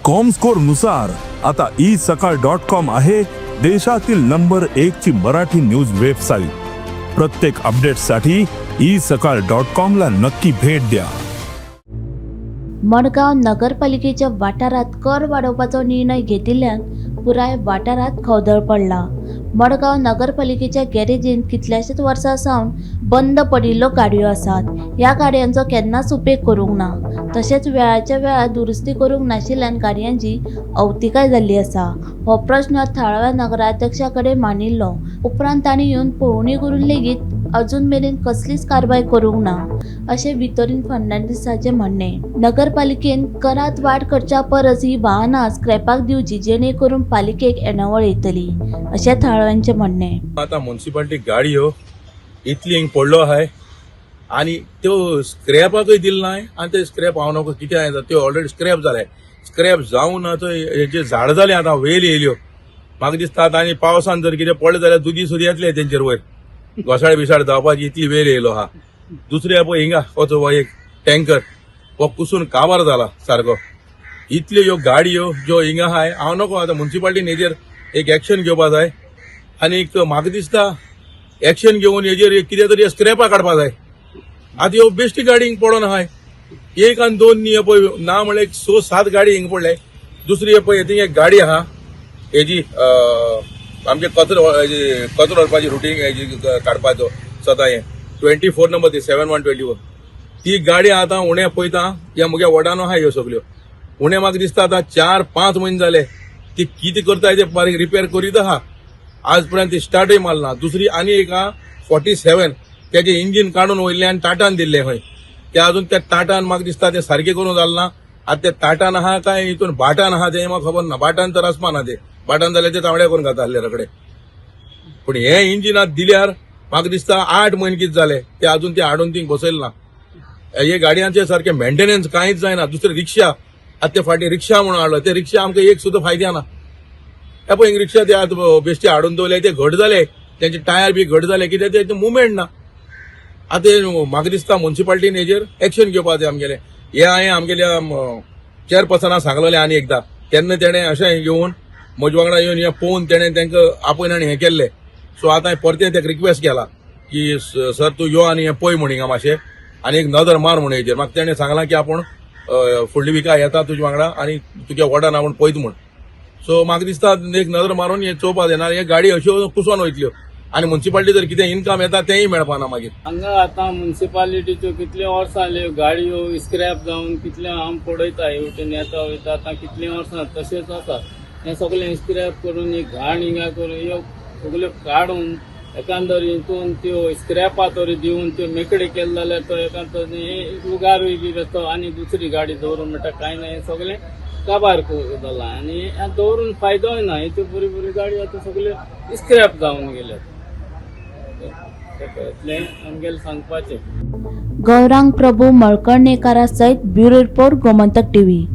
Comscore नुसार आता isakal.com आहे देशातील नंबर 1 ची मराठी न्यूज वेबसाईट। प्रत्येक अपडेटसाठी isakal.com ला नक्की भेट द्या। मडगाव नगरपालिकेच्या वाठारात कर वाढवपाचो निर्णय घेतिल्ल्यान पुराय वाठारात खवदळ पडला। मडगाव नगरपालिकेच्या गॅरेजीन कितल्याशीच वर्सां सावन बंद पडिल्ल्यो गाडयो आसात। ह्या गाडयांचो केन्नाच उपेग करूंक ना, तशेंच वेळाच्या वेळार दुरुस्ती करूंक नाशिल्ल्यान गाडयांची अवतिकाय जाल्ली आसा। हो प्रश्न थळाव्या नगराध्यक्षा कडेन मांडिल्लो उपरांत तांणी येवन पळोवणी करून लेगीत अजून मेरेन कसलीच कारवाय करूंक ना अशें वितोरीन फर्नांडीसाचें म्हणणें। नगरपालिकेन करांत वाड करच्या परस ही वाहनां स्क्रॅपाक दिवची जेणे करून पालिकेक येणावळ येतली अशें थळाव्यांचें म्हणणें। आता म्युनिसिपालिटी गाडयो इतली हिंग पडलो आहाय आणि त्यो स्क्रॅपाकय दिल नाय आणि ते स्क्रॅप हांव नको कितें आसा त्यो ऑलरेडी स्क्रॅप जाले। स्क्रॅप जावन आतां हेजे झाड जाले आतां वेल येयल्यो। म्हाका दिसता आतां आनी पावसान जर कितें पडलें जाल्यार दुदी सुदी येतले तेंचेर वयर घोसाळ बिसाळ जावपाची इतली वेल येयलो आहा। दुसरे पळय हिंगा वचो हो एक टँकर हो कुसून काबार जाला सारको। इतल्यो ह्यो गाडयो ज्यो हिंगा आहाय हांव नको आतां म्युनिसिपालिटीन हेजेर एक एक्शन घेवपा जाय आणि म्हाका दिसता एक्शन घेवन हेजेर कितें तरी स्क्रॅपा काडपा जाय। आतां ह्यो बेश्टी गाडी हिंग पडोन आहाय, एक आनी दोन न्ही पळय ना म्हळ्यार 6-7 गाडी हिंग पडले। दुसरी पळय थंय एक गाडी आहा हेजी आमचे कचरो व्हरपाची रुटीन हेजी काडपाचो सदां हे 24 नंबर ती 7124 ती गाडी आतां उणें पळयता ह्या म्हज्या वॉर्डान आहा ह्यो सगल्यो उणें म्हाका दिसता आतां 4-5 म्हयने जाले ती कितें करता ते बारीक रिपेर करीत आहा। आज पर्यंत ती स्टार्टय मारना। दुसरी आनी एक 47 तेजे इंजीन काडून वयल्ले आनी टाटान दिल्ले खंय ते अजून त्या टाटान म्हाका दिसता ते सारखे करून जालना। आतां ते टाटान आहा काय हितून भाटान आहा ते म्हाका खबर ना। भाटान तर आसपाना ते भाटान जाल्यार ते तांबड्या करून घाता आसले रोखडे। पूण हे इंजीन आतां दिल्यार म्हाका दिसता 8 म्हयने कितें जाले ते अजून ते हाडून थिंग बसयले ना। हे गाडयांचे सारखे मेंटेनन्स कांयच जायना। दुसरे रिक्षा आतां ते फाटी रिक्षा म्हणून हाडलो ते रिक्षा आमकां एक सुद्दां फायद्या ना। हे पळय रिक्षा ते आतां बेश्टे हाडून दवरले ते घट जाले तेंचे टायर बी घट जाले कित्याक ते मुवमेंट ना। आतां म्हाका दिसता म्युनिसिपालिटीन हेजेर एक्शन घेवपा जाय आमगेलें। हे हांवें आमगेल्या चेअरपर्सनाक सांगलेलें आनी एकदां तेन्ना तेणें अशें येवन म्हजे वांगडा येवन हें पळोवन तेणें तांकां आपयन आनी हें केल्लें। सो आतां परतें ताका रिक्वेस्ट केला की सर तूं यो आनी हें पळय म्हण हिंगा मातशें आनी एक नजर मार म्हण हेजेर। म्हाका तेणें सांगलां की आपूण फुडली विका येता तुजे वांगडा आनी तुज्या वॉर्डान आपूण पळयता म्हण। सो म्हाका दिसता एक नजर मारून हे चोवपा जाय ना हे गाडी अश्यो कुसोन वयतल्यो आनी म्युनिसिपालिटी जर कितें इन्कम येता तेंय मेळपाना मागीर। हांगा आतां म्युनिसिपालिटीच्यो कितले वर्सां जाले गाडयो स्क्रॅप जावन कितले आम पडयता हेवटेन येता वयता आतां कितले वर्सां तशेंच आसा। हें सगळें स्क्रॅप करून एक घाण हिंगा करून ह्यो सगल्यो काडून एकांदर हितून त्यो स्क्रॅपा तरी दिवन त्यो मेकळे केले जाल्यार तो एकांतर उगारूय बी येता आनी दुसरी गाडी दवरूंक मेळटा कांय ना। हें सगळें काबार जाला आनी दवरून फायदोय ना। ह्यो बरी बरी गाडी आतां सगल्यो स्क्रॅप जावन गेल्यात। इतलें आमगेलें सांगपाचें। गौरांग प्रभू मळकर्णेकारा सयत ब्युरो रिपोर्ट गोमंतक टीव्ही।